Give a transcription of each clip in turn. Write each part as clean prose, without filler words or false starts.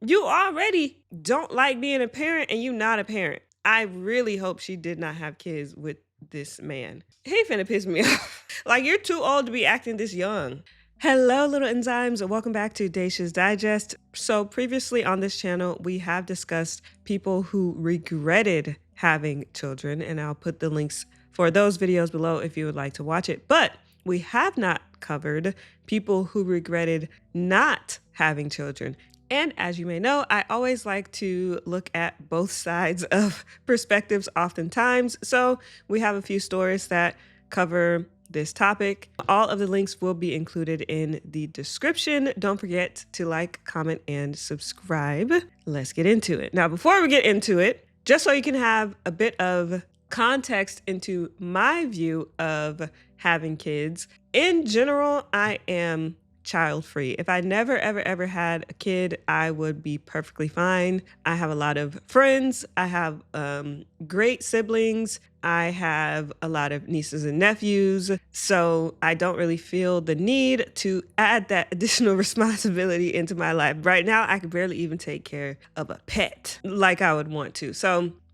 you already don't like being a parent and you not a parent. I really hope she did not have kids with this man. He finna piss me off. Like, you're too old to be acting this young. Hello, little enzymes. Welcome back to Dacia's Digest. So previously on this channel, we have discussed people who regretted having children, and I'll put the links for those videos below if you would like to watch it. But we have not covered people who regretted not having children. And as you may know, I always like to look at both sides of perspectives oftentimes. So we have a few stories that cover this topic. All of the links will be included in the description. Don't forget to like, comment, and subscribe. Let's get into it. Now, before we get into it, just so you can have a bit of context into my view of having kids, in general, I am child-free. If I never, ever had a kid, I would be perfectly fine. I have a lot of friends. I have great siblings. I have a lot of nieces and nephews. So I don't really feel the need to add that additional responsibility into my life. Right now, I can barely even take care of a pet like I would want to.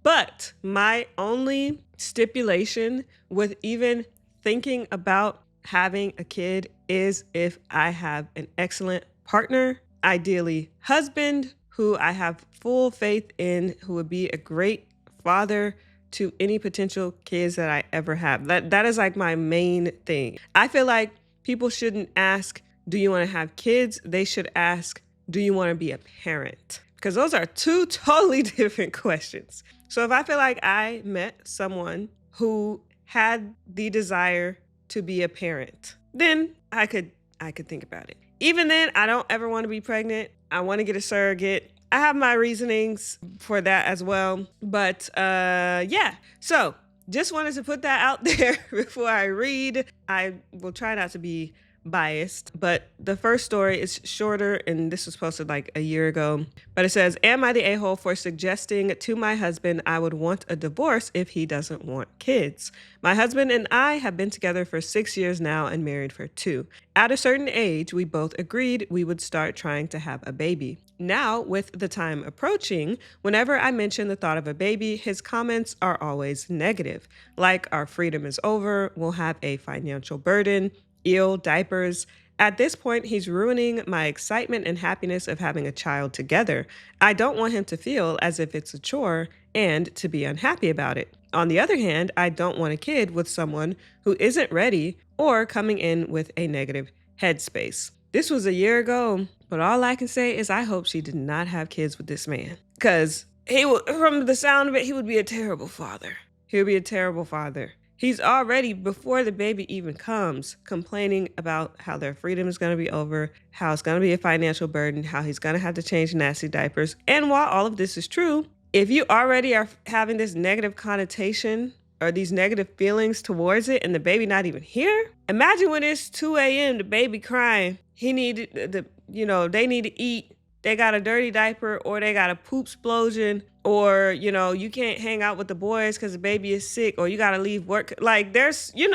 But my only stipulation with even thinking about having a kid is if I have an excellent partner, ideally husband, who I have full faith in, who would be a great father to any potential kids that I ever have. That is like my main thing. I feel like people shouldn't ask, do you want to have kids? They should ask, do you want to be a parent? Because those are two totally different questions. So if I feel like I met someone who had the desire to be a parent, then I could think about it. Even then, I don't ever want to be pregnant. I want to get a surrogate. I have my reasonings for that as well. But yeah, so just wanted to put that out there before I read. I will try not to be biased, but the first story is shorter, and this was posted like a year ago. But it says, am I the a-hole for suggesting to my husband I would want a divorce if he doesn't want kids? My husband and I have been together for 6 years now and married for 2. At a certain age, we both agreed we would start trying to have a baby. Now, with the time approaching, whenever I mention the thought of a baby, his comments are always negative. Like, our freedom is over, we'll have a financial burden, ill, diapers. At this point, he's ruining my excitement and happiness of having a child together. I don't want him to feel as if it's a chore and to be unhappy about it. On the other hand, I don't want a kid with someone who isn't ready or coming in with a negative headspace. This was a year ago, but all I can say is I hope she did not have kids with this man. Because from the sound of it, he would be a terrible father. He would be a terrible father. He's already, before the baby even comes, complaining about how their freedom is going to be over, how it's going to be a financial burden, how he's going to have to change nasty diapers. And while all of this is true, if you already are having this negative connotation or these negative feelings towards it and the baby not even here, imagine when it's 2 a.m., the baby crying. They need to eat. They got a dirty diaper, or they got a poop explosion, or, you can't hang out with the boys because the baby is sick, or you got to leave work. Like, there's, you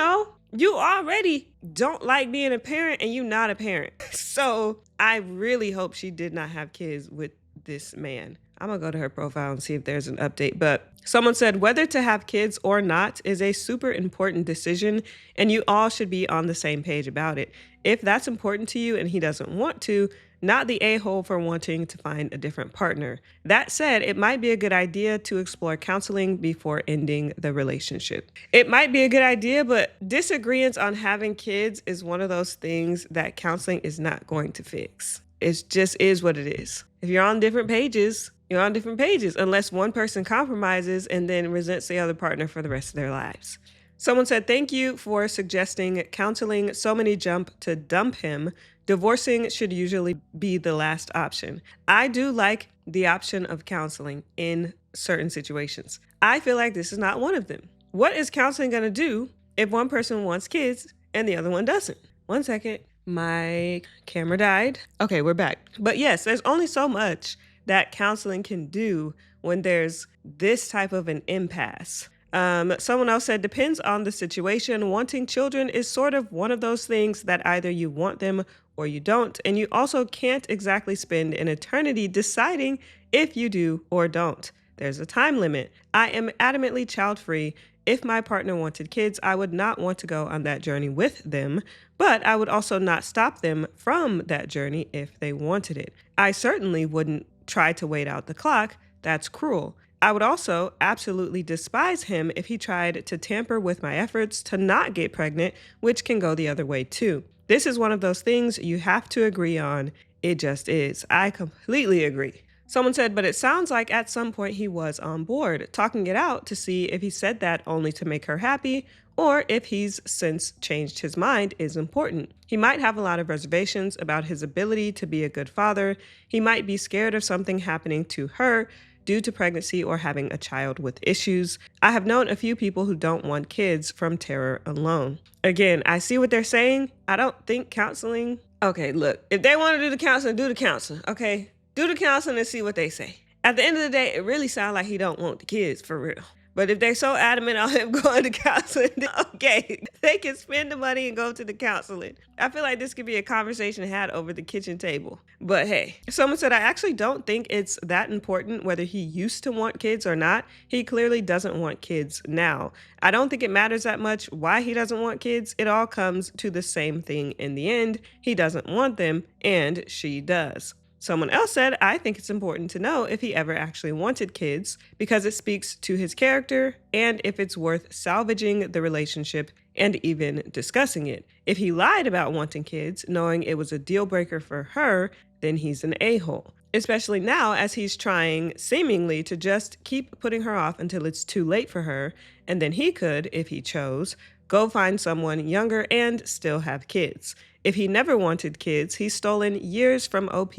already don't like being a parent and you not a parent. So I really hope she did not have kids with this man. I'm going to go to her profile and see if there's an update. But someone said, whether to have kids or not is a super important decision, and you all should be on the same page about it. If that's important to you and he doesn't want to, not the a-hole for wanting to find a different partner. That said, it might be a good idea to explore counseling before ending the relationship. It might be a good idea, but disagreements on having kids is one of those things that counseling is not going to fix. It just is what it is. If you're on different pages, you're on different pages, unless one person compromises and then resents the other partner for the rest of their lives. Someone said, thank you for suggesting counseling. So many jump to dump him. Divorcing should usually be the last option. I do like the option of counseling in certain situations. I feel like this is not one of them. What is counseling going to do if one person wants kids and the other one doesn't? 1 second. My camera died. Okay, we're back. But yes, there's only so much that counseling can do when there's this type of an impasse. Someone else said, depends on the situation. Wanting children is sort of one of those things that either you want them or you don't, and you also can't exactly spend an eternity deciding if you do or don't. There's a time limit. I am adamantly child-free. If my partner wanted kids, I would not want to go on that journey with them, but I would also not stop them from that journey if they wanted it. I certainly wouldn't try to wait out the clock. That's cruel. I would also absolutely despise him if he tried to tamper with my efforts to not get pregnant, which can go the other way too. This is one of those things you have to agree on. It just is. I completely agree. Someone said, but it sounds like at some point he was on board, talking it out to see if he said that only to make her happy or if he's since changed his mind is important. He might have a lot of reservations about his ability to be a good father. He might be scared of something happening to her due to pregnancy or having a child with issues. I have known a few people who don't want kids from terror alone. Again, I see what they're saying. I don't think counseling. Okay, look, if they want to do the counseling, okay? Do the counseling and see what they say. At the end of the day, it really sounds like he don't want the kids for real. But if they're so adamant on him going to counseling, then okay, they can spend the money and go to the counseling. I feel like this could be a conversation had over the kitchen table. But hey, someone said, I actually don't think it's that important whether he used to want kids or not. He clearly doesn't want kids now. I don't think it matters that much why he doesn't want kids. It all comes to the same thing in the end. He doesn't want them, and she does. Someone else said, I think it's important to know if he ever actually wanted kids because it speaks to his character and if it's worth salvaging the relationship and even discussing it. If he lied about wanting kids, knowing it was a deal breaker for her, then he's an a-hole. Especially now as he's trying seemingly to just keep putting her off until it's too late for her, and then he could, if he chose, go find someone younger and still have kids. If he never wanted kids, he's stolen years from OP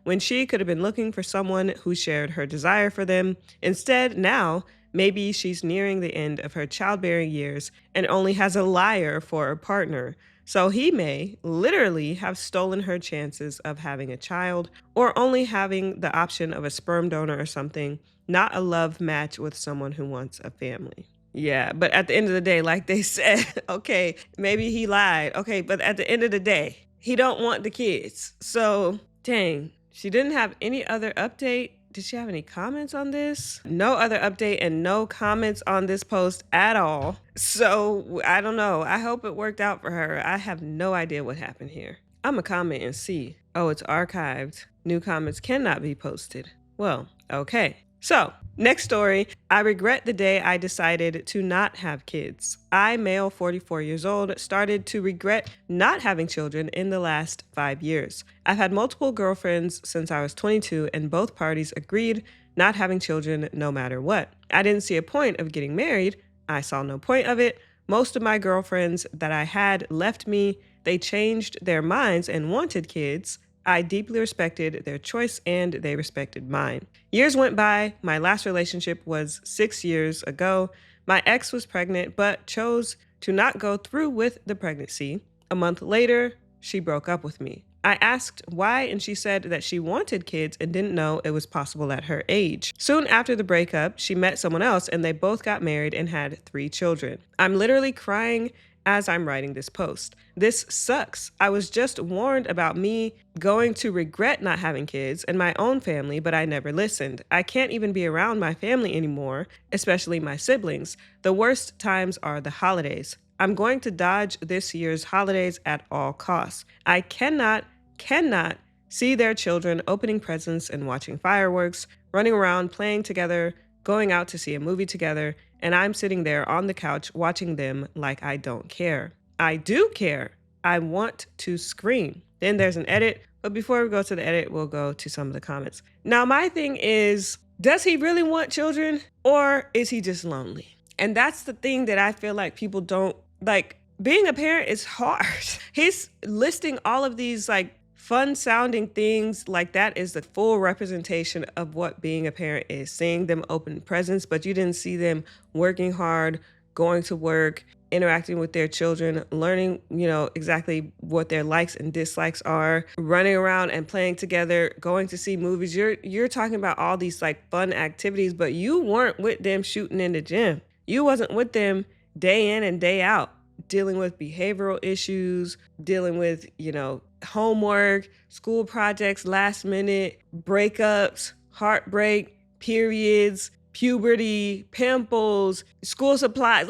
when she could have been looking for someone who shared her desire for them. Instead, now, maybe she's nearing the end of her childbearing years and only has a liar for a partner. So he may literally have stolen her chances of having a child or only having the option of a sperm donor or something, not a love match with someone who wants a family. Yeah, but at the end of the day, like they said, okay, maybe he lied. Okay, but at the end of the day, he don't want the kids. So, dang, she didn't have any other update. Did she have any comments on this? No other update and no comments on this post at all. So, I don't know. I hope it worked out for her. I have no idea what happened here. I'm gonna comment and see. Oh, it's archived. New comments cannot be posted. Well, okay. So, next story. I regret the day I decided to not have kids. I, male 44 years old, started to regret not having children in the last 5 years. I've had multiple girlfriends since I was 22 and both parties agreed not having children no matter what. I didn't see a point of getting married. I saw no point of it. Most of my girlfriends that I had left me. They changed their minds and wanted kids. I deeply respected their choice and they respected mine. Years went by. My last relationship was 6 years ago. My ex was pregnant but chose to not go through with the pregnancy. A month later, she broke up with me. I asked why and she said that she wanted kids and didn't know it was possible at her age. Soon after the breakup, she met someone else and they both got married and had 3 children. I'm literally crying as I'm writing this post. This sucks. I was just warned about me going to regret not having kids and my own family, but I never listened. I can't even be around my family anymore, especially my siblings. The worst times are the holidays. I'm going to dodge this year's holidays at all costs. I cannot see their children opening presents and watching fireworks, running around, playing together, going out to see a movie together, and I'm sitting there on the couch watching them like I don't care. I do care. I want to scream. Then there's an edit, but before we go to the edit, we'll go to some of the comments. Now, my thing is, does he really want children or is he just lonely? And that's the thing that I feel like people don't like. Being a parent is hard. He's listing all of these like fun sounding things like that is the full representation of what being a parent is. Seeing them open presents, but you didn't see them working hard, going to work, interacting with their children, learning, exactly what their likes and dislikes are, running around and playing together, going to see movies. You're talking about all these like fun activities, but you weren't with them shooting in the gym. You wasn't with them day in and day out, dealing with behavioral issues, dealing with, homework, school projects, last minute, breakups, heartbreak, periods, puberty, pimples, school supplies,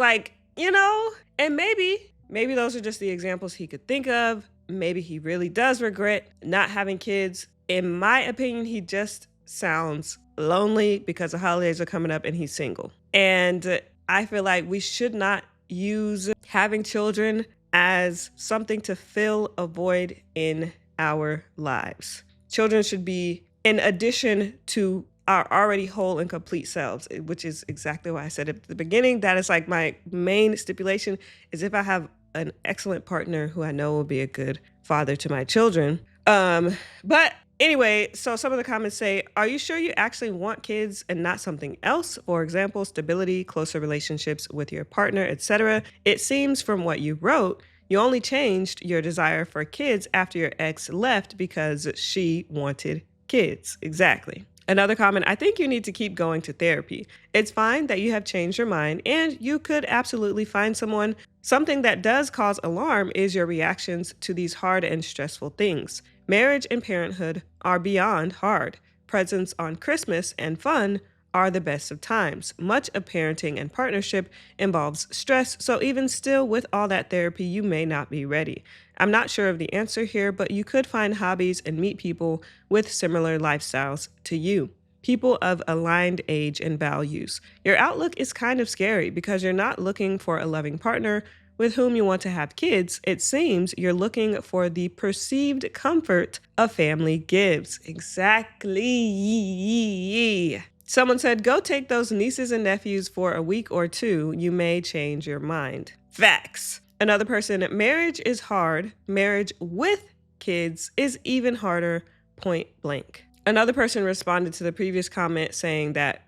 and maybe those are just the examples he could think of. Maybe he really does regret not having kids. In my opinion, he just sounds lonely because the holidays are coming up and he's single. And I feel like we should not use having children as something to fill a void in our lives. Children should be in addition to our already whole and complete selves, which is exactly why I said at the beginning, that is like my main stipulation, is if I have an excellent partner who I know will be a good father to my children. But anyway, so some of the comments say, are you sure you actually want kids and not something else? For example, stability, closer relationships with your partner, etc. It seems from what you wrote, you only changed your desire for kids after your ex left because she wanted kids. Exactly. Another comment, I think you need to keep going to therapy. It's fine that you have changed your mind and you could absolutely find someone. Something that does cause alarm is your reactions to these hard and stressful things. Marriage and parenthood are beyond hard. Presents on Christmas and fun are the best of times. Much of parenting and partnership involves stress, so even still with all that therapy, you may not be ready. I'm not sure of the answer here, but you could find hobbies and meet people with similar lifestyles to you. People of aligned age and values. Your outlook is kind of scary because you're not looking for a loving partner with whom you want to have kids. It seems you're looking for the perceived comfort a family gives. Exactly. Someone said, go take those nieces and nephews for a week or two. You may change your mind. Facts. Another person, marriage is hard. Marriage with kids is even harder, point blank. Another person responded to the previous comment saying that,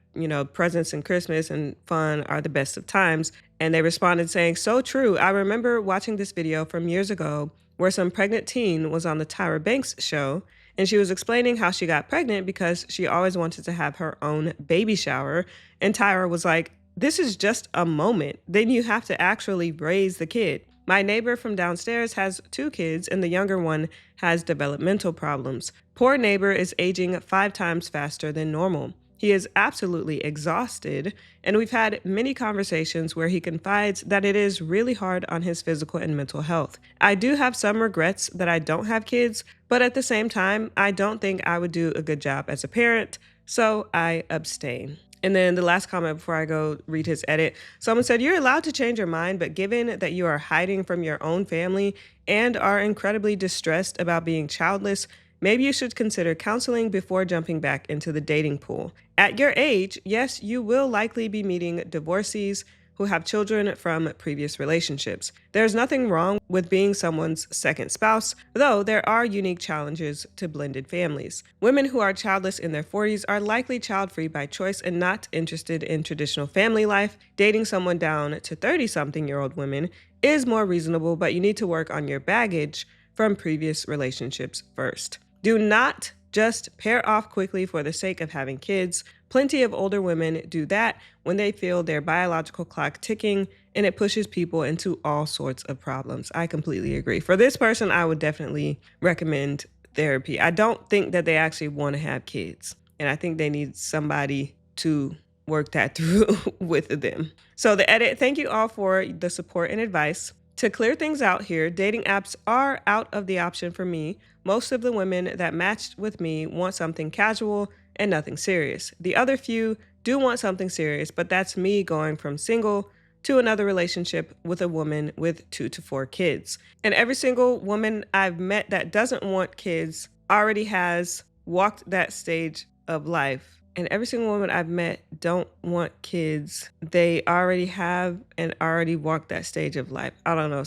presents and Christmas and fun are the best of times. And they responded saying, so true. I remember watching this video from years ago where some pregnant teen was on the Tyra Banks show, and she was explaining how she got pregnant because she always wanted to have her own baby shower. And Tyra was like, this is just a moment. Then you have to actually raise the kid. My neighbor from downstairs has 2 kids and the younger one has developmental problems. Poor neighbor is aging 5 times faster than normal. He is absolutely exhausted, and we've had many conversations where he confides that it is really hard on his physical and mental health. I do have some regrets that I don't have kids, but at the same time, I don't think I would do a good job as a parent, so I abstain. And then the last comment before I go read his edit, someone said, you're allowed to change your mind, but given that you are hiding from your own family and are incredibly distressed about being childless, maybe you should consider counseling before jumping back into the dating pool. At your age, yes, you will likely be meeting divorcees who have children from previous relationships. There's nothing wrong with being someone's second spouse, though there are unique challenges to blended families. Women who are childless in their 40s are likely child-free by choice and not interested in traditional family life. Dating someone down to 30-something-year-old women is more reasonable, but you need to work on your baggage from previous relationships first. Do not just pair off quickly for the sake of having kids. Plenty of older women do that when they feel their biological clock ticking, and it pushes people into all sorts of problems. I completely agree. For this person, I would definitely recommend therapy. I don't think that they actually want to have kids, and I think they need somebody to work that through with them. So the edit, thank you all for the support and advice. To clear things out here, dating apps are out of the option for me. Most of the women that matched with me want something casual and nothing serious. The other few do want something serious, but that's me going from single to another relationship with a woman with 2 to 4 kids. And every single woman I've met that doesn't want kids already has walked that stage of life. And every single woman I've met don't want kids. They already have and already walked that stage of life. I don't know,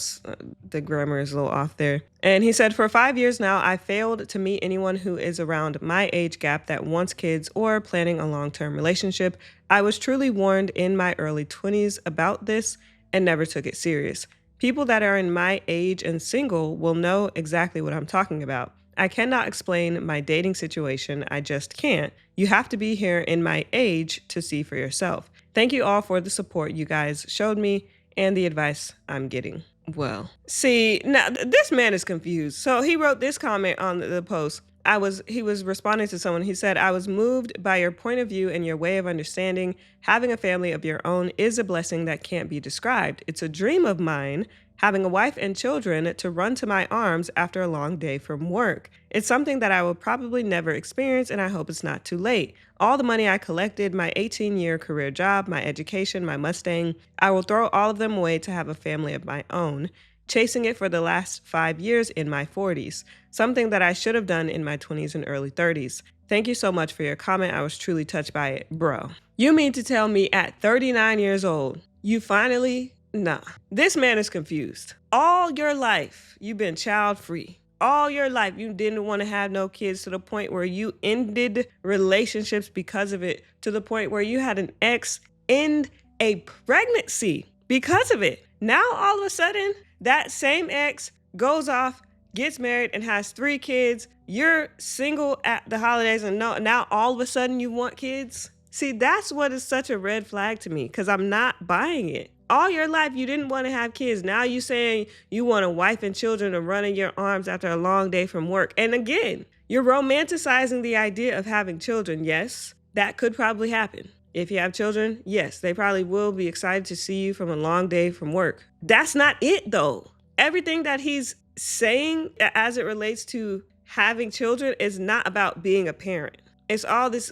the grammar is a little off there. And he said, for 5 years now, I failed to meet anyone who is around my age gap that wants kids or planning a long-term relationship. I was truly warned in my early 20s about this and never took it serious. People that are in my age and single will know exactly what I'm talking about. I cannot explain my dating situation. I just can't. You have to be here in my age to see for yourself. Thank you all for the support you guys showed me and the advice I'm getting. Well, see, now this man is confused. So he wrote this comment on the post. He was responding to someone. He said, "I was moved by your point of view and your way of understanding. Having a family of your own is a blessing that can't be described. It's a dream of mine, having a wife and children to run to my arms after a long day from work. It's something that I will probably never experience, and I hope it's not too late. All the money I collected, my 18-year career job, my education, my Mustang, I will throw all of them away to have a family of my own. Chasing it for the last 5 years in my 40s, something that I should have done in my 20s and early 30s. Thank you so much for your comment. I was truly touched by it." Bro, you mean to tell me at 39 years old, you finally... Nah, this man is confused. All your life, you've been child free. All your life, you didn't want to have no kids to the point where you ended relationships because of it, to the point where you had an ex end a pregnancy because of it. Now, all of a sudden, that same ex goes off, gets married, and has 3 kids. You're single at the holidays, and now all of a sudden you want kids? See, that's what is such a red flag to me, because I'm not buying it. All your life, you didn't want to have kids. Now you saying you want a wife and children to run in your arms after a long day from work. And again, you're romanticizing the idea of having children. Yes, that could probably happen. If you have children, yes, they probably will be excited to see you from a long day from work. That's not it, though. Everything that he's saying as it relates to having children is not about being a parent. It's all this,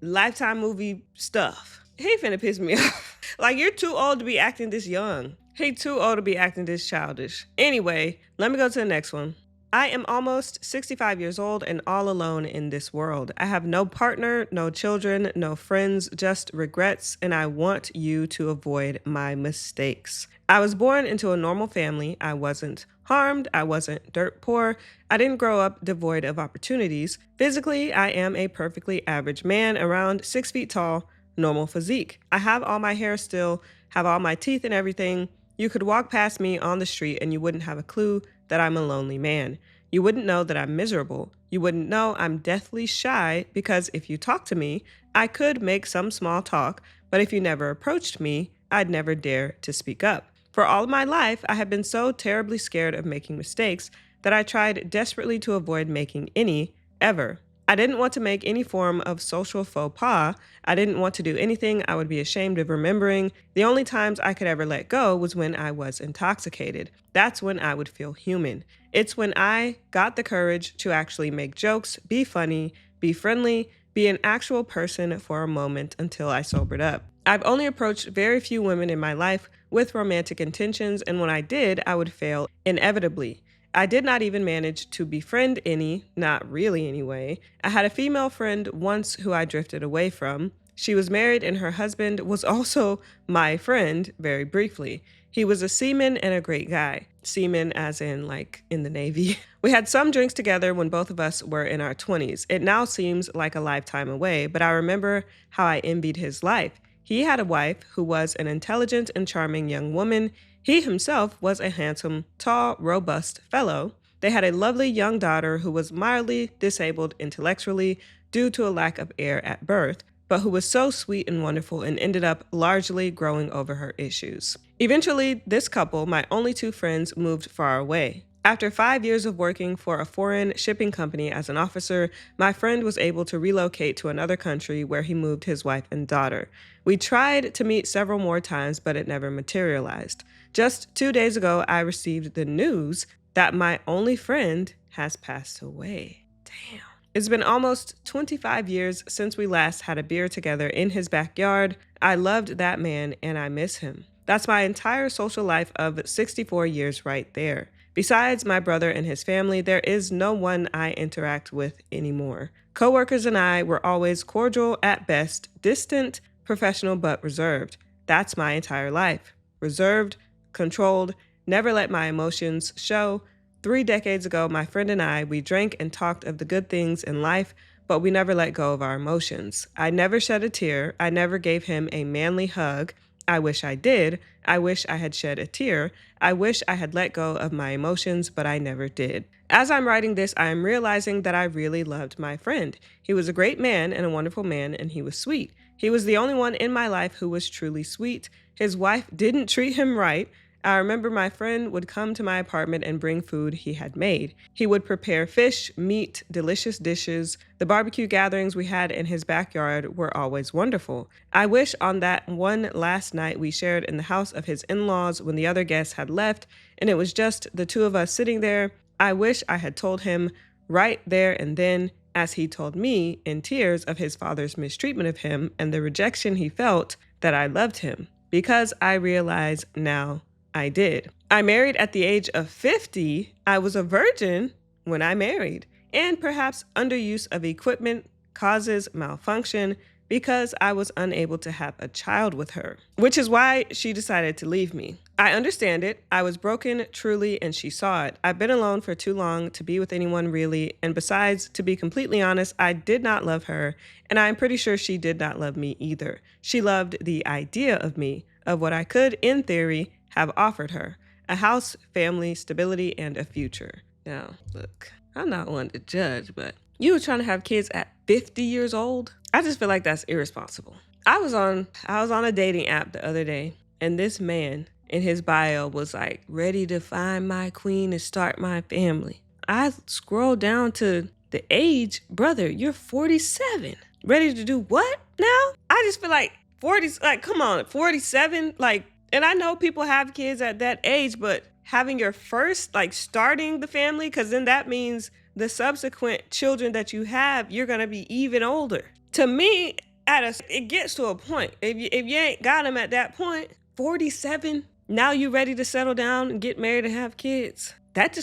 Lifetime movie stuff. He finna piss me off. Like, you're too old to be acting this young. He too old to be acting this childish. Anyway, let me go to the next one. I am almost 65 years old and all alone in this world. I have no partner, no children, no friends, just regrets, and I want you to avoid my mistakes. I was born into a normal family. I wasn't harmed. I wasn't dirt poor. I didn't grow up devoid of opportunities. Physically, I am a perfectly average man, around 6 feet tall, normal physique. I have all my hair still, have all my teeth and everything. You could walk past me on the street and you wouldn't have a clue that I'm a lonely man. You wouldn't know that I'm miserable. You wouldn't know I'm deathly shy, because if you talk to me, I could make some small talk, but if you never approached me, I'd never dare to speak up. For all of my life, I have been so terribly scared of making mistakes that I tried desperately to avoid making any, ever. I didn't want to make any form of social faux pas. I didn't want to do anything I would be ashamed of remembering. The only times I could ever let go was when I was intoxicated. That's when I would feel human. It's when I got the courage to actually make jokes, be funny, be friendly, be an actual person for a moment until I sobered up. I've only approached very few women in my life with romantic intentions, and when I did, I would fail inevitably. I did not even manage to befriend any, not really anyway. I had a female friend once who I drifted away from. She was married and her husband was also my friend, very briefly. He was a seaman and a great guy. Seaman as in like in the Navy. We had some drinks together when both of us were in our 20s. It now seems like a lifetime away, but I remember how I envied his life. He had a wife who was an intelligent and charming young woman. He himself was a handsome, tall, robust fellow. They had a lovely young daughter who was mildly disabled intellectually due to a lack of heir at birth, but who was so sweet and wonderful and ended up largely growing over her issues. Eventually, this couple, my only 2 friends, moved far away. After 5 years of working for a foreign shipping company as an officer, my friend was able to relocate to another country where he moved his wife and daughter. We tried to meet several more times, but it never materialized. Just 2 days ago, I received the news that my only friend has passed away. Damn. It's been almost 25 years since we last had a beer together in his backyard. I loved that man and I miss him. That's my entire social life of 64 years right there. Besides my brother and his family, there is no one I interact with anymore. Coworkers and I were always cordial at best, distant, professional but reserved. That's my entire life. Reserved, controlled, never let my emotions show. 3 decades ago, my friend and I, we drank and talked of the good things in life, but we never let go of our emotions. I never shed a tear. I never gave him a manly hug. I wish I did. I wish I had shed a tear. I wish I had let go of my emotions, but I never did. As I'm writing this, I am realizing that I really loved my friend. He was a great man and a wonderful man, and he was sweet. He was the only one in my life who was truly sweet. His wife didn't treat him right. I remember my friend would come to my apartment and bring food he had made. He would prepare fish, meat, delicious dishes. The barbecue gatherings we had in his backyard were always wonderful. I wish on that one last night we shared in the house of his in-laws when the other guests had left and it was just the two of us sitting there, I wish I had told him right there and then, as he told me in tears of his father's mistreatment of him and the rejection he felt, that I loved him. Because I realize now I did. I married at the age of 50. I was a virgin when I married, and perhaps underuse of equipment causes malfunction because I was unable to have a child with her, which is why she decided to leave me. I understand it. I was broken, truly, and she saw it. I've been alone for too long to be with anyone really, and besides, to be completely honest, I did not love her, and I'm pretty sure she did not love me either. She loved the idea of me, of what I could, in theory, have offered her. A house, family, stability, and a future. Now, look, I'm not one to judge, but you were trying to have kids at 50 years old? I just feel like that's irresponsible. I was on a dating app the other day, and this man in his bio was like, ready to find my queen and start my family. I scrolled down to the age, brother, you're 47. Ready to do what now? I just feel like 40, like, come on, 47, like, and I know people have kids at that age, but having your first, like, starting the family, because then that means the subsequent children that you have, you're going to be even older. To me, it gets to a point. If you ain't got them at that point, 47, now you ready to settle down and get married and have kids. That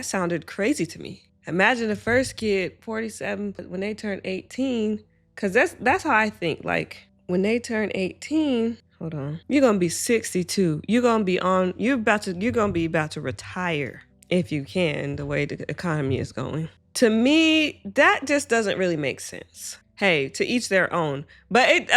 sounded crazy to me. Imagine the first kid, 47, when they turn 18, because that's how I think. Like, when they turn 18, hold on, you're going to be 62. You're going to be about to retire if you can, the way the economy is going. To me, that just doesn't really make sense. Hey, to each their own. But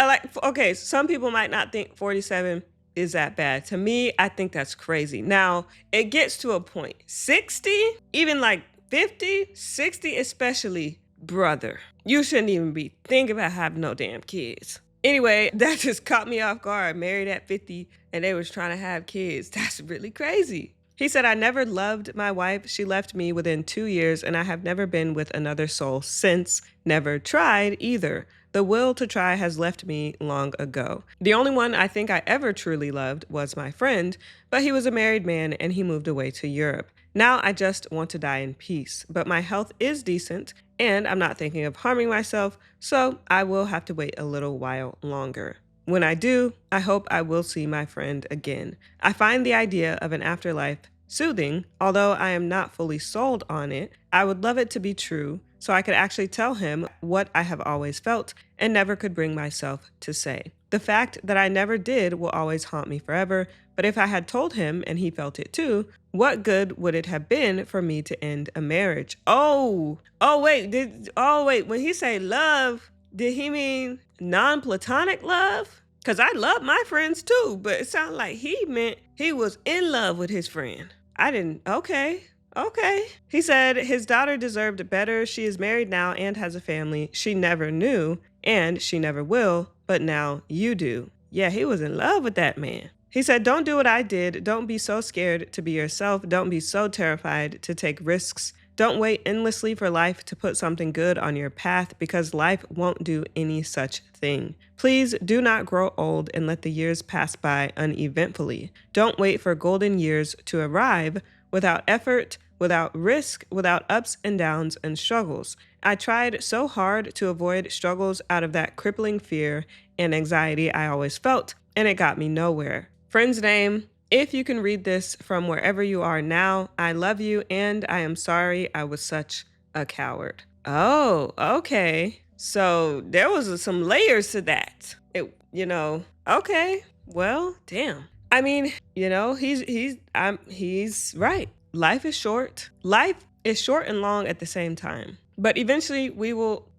some people might not think 47 is that bad. To me, I think that's crazy. Now, it gets to a point. 60, even like 50, 60 especially, brother, you shouldn't even be thinking about having no damn kids. Anyway, that just caught me off guard. Married at 50 and they was trying to have kids. That's really crazy. He said, I never loved my wife. She left me within 2 years and I have never been with another soul since. Never tried either. The will to try has left me long ago. The only one I think I ever truly loved was my friend, but he was a married man and he moved away to Europe. Now I just want to die in peace, but my health is decent and I'm not thinking of harming myself, so I will have to wait a little while longer. When I do, I hope I will see my friend again. I find the idea of an afterlife soothing, although I am not fully sold on it. I would love it to be true, so I could actually tell him what I have always felt and never could bring myself to say. The fact that I never did will always haunt me forever, but if I had told him and he felt it too, what good would it have been for me to end a marriage? Wait, when he say love, did he mean non-platonic love? Because I love my friends too, but it sounded like he meant he was in love with his friend. Okay. He said his daughter deserved better. She is married now and has a family. She never knew and she never will, but now you do. Yeah, he was in love with that man. He said, don't do what I did. Don't be so scared to be yourself. Don't be so terrified to take risks. Don't wait endlessly for life to put something good on your path because life won't do any such thing. Please do not grow old and let the years pass by uneventfully. Don't wait for golden years to arrive without effort, without risk, without ups and downs and struggles. I tried so hard to avoid struggles out of that crippling fear and anxiety I always felt, and it got me nowhere. Friend's name, if you can read this from wherever you are now, I love you and I am sorry I was such a coward. Oh, okay. So there was some layers to that. Okay. Well, damn. I mean, he's right. Life is short. Life is short and long at the same time. But eventually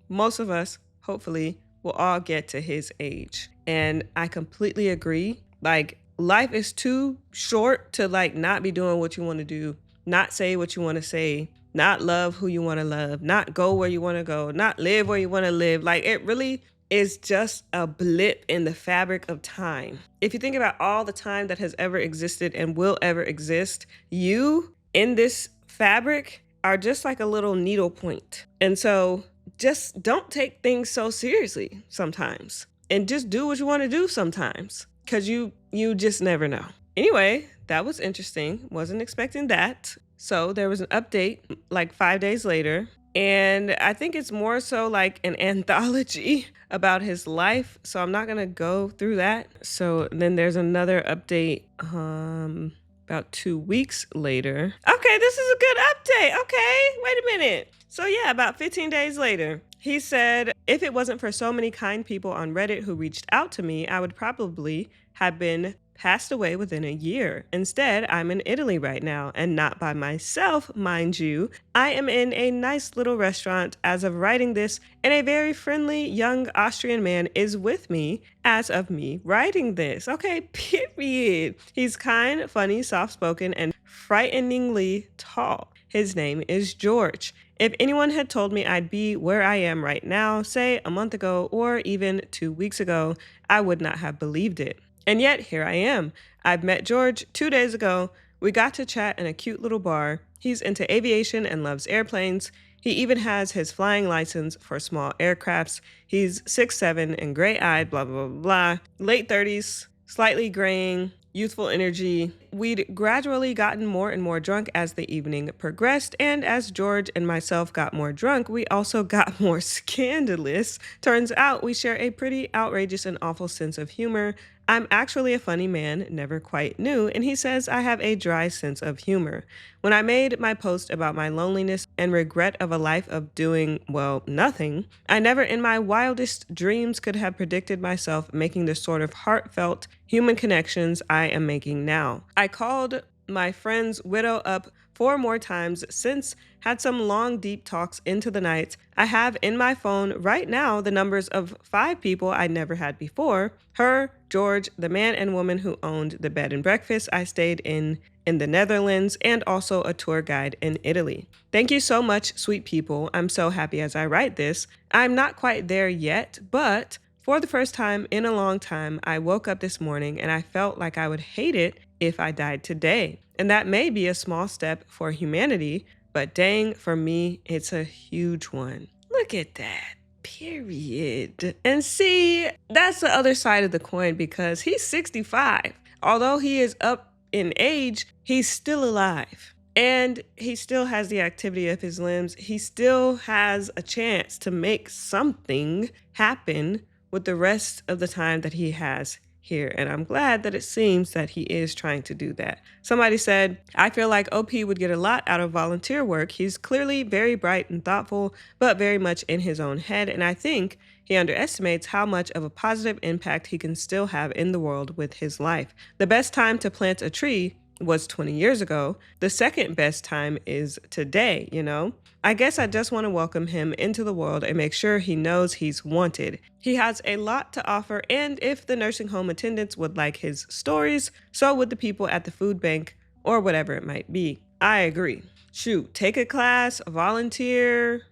most of us, hopefully, will all get to his age. And I completely agree. Like, life is too short to not be doing what you want to do, not say what you want to say, not love who you want to love, not go where you want to go, not live where you want to live. Like, it really, is just a blip in the fabric of time. If you think about all the time that has ever existed and will ever exist, you in this fabric are just like a little needle point. And so just don't take things so seriously sometimes, and just do what you want to do sometimes, because you just never know. Anyway, that was interesting. Wasn't expecting that. So there was an update like 5 days later, and I think it's more so like an anthology about his life. So I'm not going to go through that. So then there's another update about 2 weeks later. Okay, this is a good update. Okay, wait a minute. So yeah, about 15 days later, he said, if it wasn't for so many kind people on Reddit who reached out to me, I would probably have been passed away within a year. Instead, I'm in Italy right now, and not by myself, mind you. I am in a nice little restaurant as of writing this, and a very friendly young Austrian man is with me as of me writing this. Okay, period. He's kind, funny, soft-spoken, and frighteningly tall. His name is George. If anyone had told me I'd be where I am right now, say a month ago or even 2 weeks ago, I would not have believed it. And yet, here I am. I've met George 2 days ago. We got to chat in a cute little bar. He's into aviation and loves airplanes. He even has his flying license for small aircrafts. He's 6'7" and gray-eyed, blah, blah, blah, blah. Late 30s, slightly graying, youthful energy. We'd gradually gotten more and more drunk as the evening progressed, and as George and myself got more drunk, we also got more scandalous. Turns out we share a pretty outrageous and awful sense of humor. I'm actually a funny man, never quite knew, and he says I have a dry sense of humor. When I made my post about my loneliness and regret of a life of doing, well, nothing, I never in my wildest dreams could have predicted myself making the sort of heartfelt human connections I am making now. I called my friend's widow up 4 more times since, had some long, deep talks into the night. I have in my phone right now the numbers of 5 people I never had before. Her, George, the man and woman who owned the bed and breakfast I stayed in the Netherlands, and also a tour guide in Italy. Thank you so much, sweet people. I'm so happy as I write this. I'm not quite there yet, but for the first time in a long time, I woke up this morning and I felt like I would hate it if I died today. And that may be a small step for humanity, but dang, for me, it's a huge one. Look at that. Period. And see, that's the other side of the coin, because he's 65. Although he is up in age, he's still alive. And he still has the activity of his limbs. He still has a chance to make something happen with the rest of the time that he has here. And I'm glad that it seems that he is trying to do that. Somebody said, I feel like OP would get a lot out of volunteer work. He's clearly very bright and thoughtful, but very much in his own head. And I think he underestimates how much of a positive impact he can still have in the world with his life. The best time to plant a tree was 20 years ago. The second best time is today, you know? I guess I just want to welcome him into the world and make sure he knows he's wanted. He has a lot to offer, and if the nursing home attendants would like his stories, so would the people at the food bank or whatever it might be. I agree. Shoot, take a class, volunteer,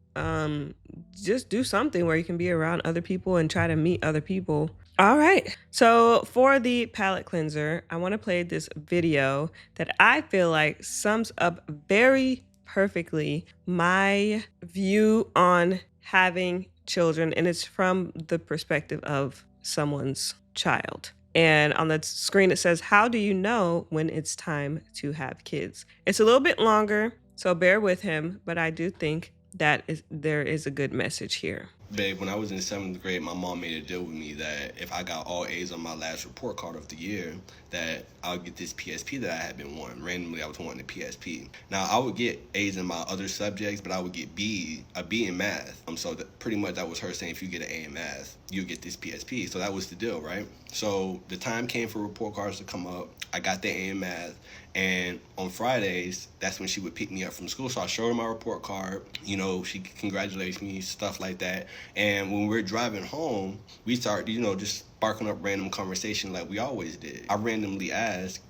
just do something where you can be around other people and try to meet other people. All right, so for the palate cleanser, I want to play this video that I feel like sums up very perfectly my view on having children, and it's from the perspective of someone's child. And on the screen it says, how do you know when it's time to have kids? It's a little bit longer, so bear with him, but I do think that there is a good message here. Babe, when I was in 7th grade, my mom made a deal with me that if I got all A's on my last report card of the year, that I'll get this PSP that I had been wanting. Randomly, I was wanting a PSP. Now, I would get A's in my other subjects, but I would get a B in math. So pretty much that was her saying, if you get an A in math, you'll get this PSP. So that was the deal, right? So the time came for report cards to come up. I got the A in math. And on Fridays, that's when she would pick me up from school. So I showed her my report card. You know, she congratulates me, stuff like that. And when we're driving home, we start, just sparking up random conversation like we always did. I randomly asked,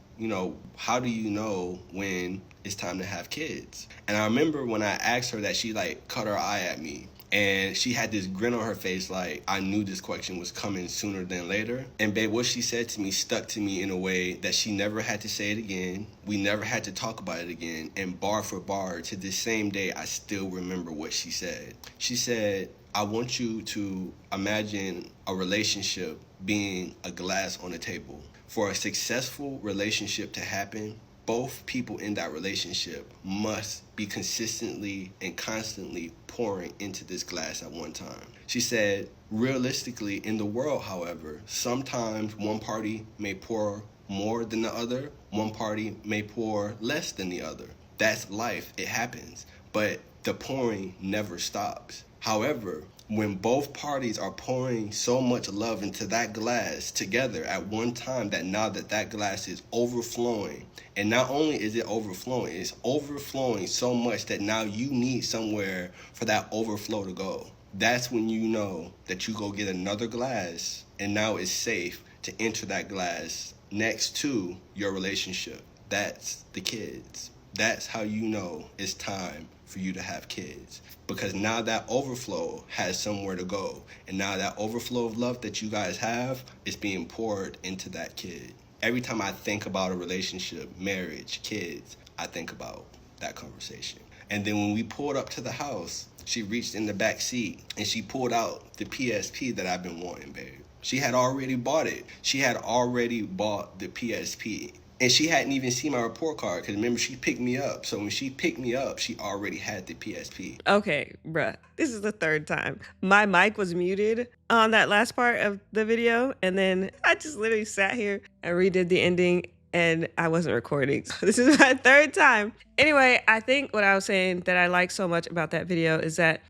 how do you know when it's time to have kids? And I remember when I asked her that, she cut her eye at me. And she had this grin on her face like, I knew this question was coming sooner than later. And babe, what she said to me stuck to me in a way that she never had to say it again. We never had to talk about it again. And bar for bar, to this same day, I still remember what she said. She said, I want you to imagine a relationship being a glass on a table. For a successful relationship to happen, both people in that relationship must be consistently and constantly pouring into this glass at one time. She said, realistically, in the world, however, sometimes one party may pour more than the other, one party may pour less than the other. That's life, it happens. But the pouring never stops. However, when both parties are pouring so much love into that glass together at one time, that now that glass is overflowing, and not only is it overflowing, it's overflowing so much that now you need somewhere for that overflow to go. That's when you know that you go get another glass, and now it's safe to enter that glass next to your relationship. That's the kids. That's how you know it's time for you to have kids. Because now that overflow has somewhere to go. And now that overflow of love that you guys have is being poured into that kid. Every time I think about a relationship, marriage, kids, I think about that conversation. And then when we pulled up to the house, she reached in the back seat and she pulled out the PSP that I've been wanting, babe. She had already bought it. She had already bought the PSP. And she hadn't even seen my report card because remember, she picked me up. So when she picked me up, she already had the PSP. Okay, bruh, this is the third time. My mic was muted on that last part of the video, and then I just literally sat here and redid the ending, and I wasn't recording. So this is my third time. Anyway, I think what I was saying that I like so much about that video is that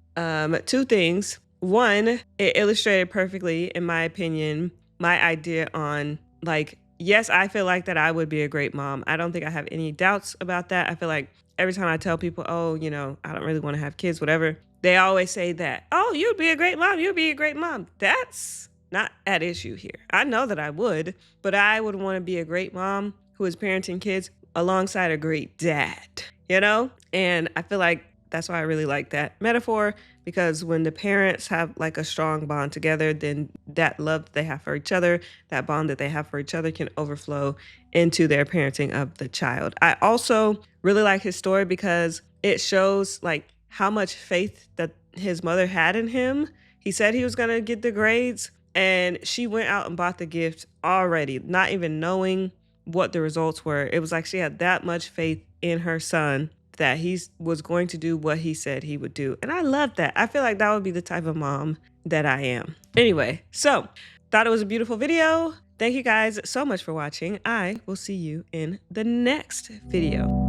two things. One, it illustrated perfectly, in my opinion, my idea on like, yes, I feel like that I would be a great mom. I don't think I have any doubts about that. I feel like every time I tell people, oh, you know, I don't really want to have kids, whatever, they always say that, oh, you'd be a great mom. You'd be a great mom. That's not at issue here. I know that I would, but I would want to be a great mom who is parenting kids alongside a great dad, you know? And I feel like that's why I really like that metaphor, because when the parents have like a strong bond together, then that love that they have for each other, that bond that they have for each other can overflow into their parenting of the child. I also really like his story because it shows like how much faith that his mother had in him. He said he was going to get the grades and she went out and bought the gift already, not even knowing what the results were. It was like she had that much faith in her son that he was going to do what he said he would do. And I love that. I feel like that would be the type of mom that I am. Anyway, so thought it was a beautiful video. Thank you guys so much for watching. I will see you in the next video.